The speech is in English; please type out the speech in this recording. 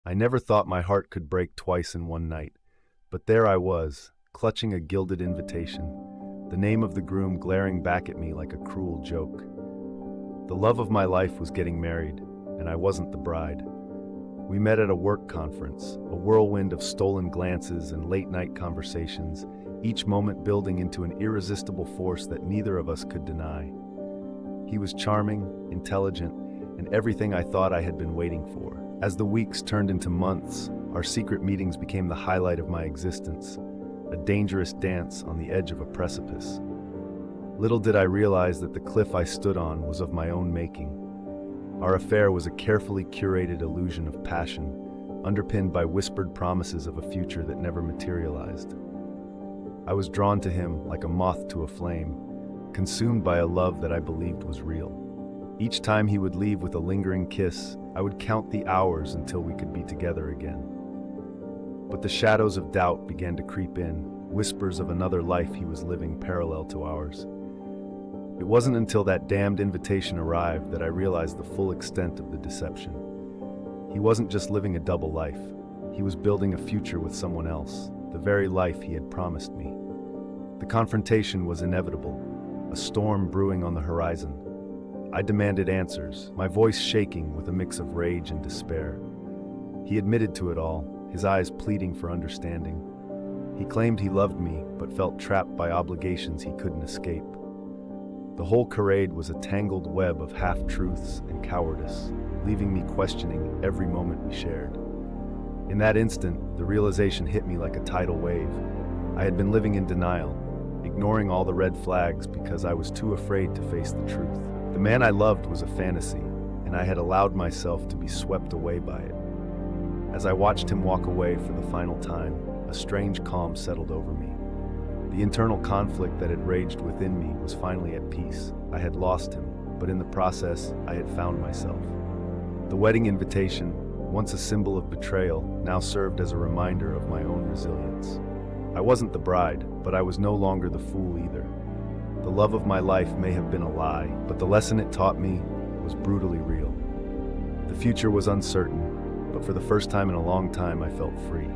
I never thought my heart could break twice in one night, but there I was, clutching a gilded invitation, the name of the groom glaring back at me like a cruel joke. The love of my life was getting married, and I wasn't the bride. We met at a work conference, a whirlwind of stolen glances and late-night conversations, each moment building into an irresistible force that neither of us could deny. He was charming, intelligent, and everything I thought I had been waiting for. As the weeks turned into months, our secret meetings became the highlight of my existence, a dangerous dance on the edge of a precipice. Little did I realize that the cliff I stood on was of my own making. Our affair was a carefully curated illusion of passion, underpinned by whispered promises of a future that never materialized. I was drawn to him like a moth to a flame, consumed by a love that I believed was real. Each time he would leave with a lingering kiss, I would count the hours until we could be together again. But the shadows of doubt began to creep in, whispers of another life he was living parallel to ours. It wasn't until that damned invitation arrived that I realized the full extent of the deception. He wasn't just living a double life. He was building a future with someone else, the very life he had promised me. The confrontation was inevitable, a storm brewing on the horizon. I demanded answers, my voice shaking with a mix of rage and despair. He admitted to it all, his eyes pleading for understanding. He claimed he loved me, but felt trapped by obligations he couldn't escape. The whole charade was a tangled web of half-truths and cowardice, leaving me questioning every moment we shared. In that instant, the realization hit me like a tidal wave. I had been living in denial, ignoring all the red flags because I was too afraid to face the truth. The man I loved was a fantasy, and I had allowed myself to be swept away by it. As I watched him walk away for the final time, a strange calm settled over me. The internal conflict that had raged within me was finally at peace. I had lost him, but in the process, I had found myself. The wedding invitation, once a symbol of betrayal, now served as a reminder of my own resilience. I wasn't the bride, but I was no longer the fool either. The love of my life may have been a lie, but the lesson it taught me was brutally real. The future was uncertain, but for the first time in a long time I felt free.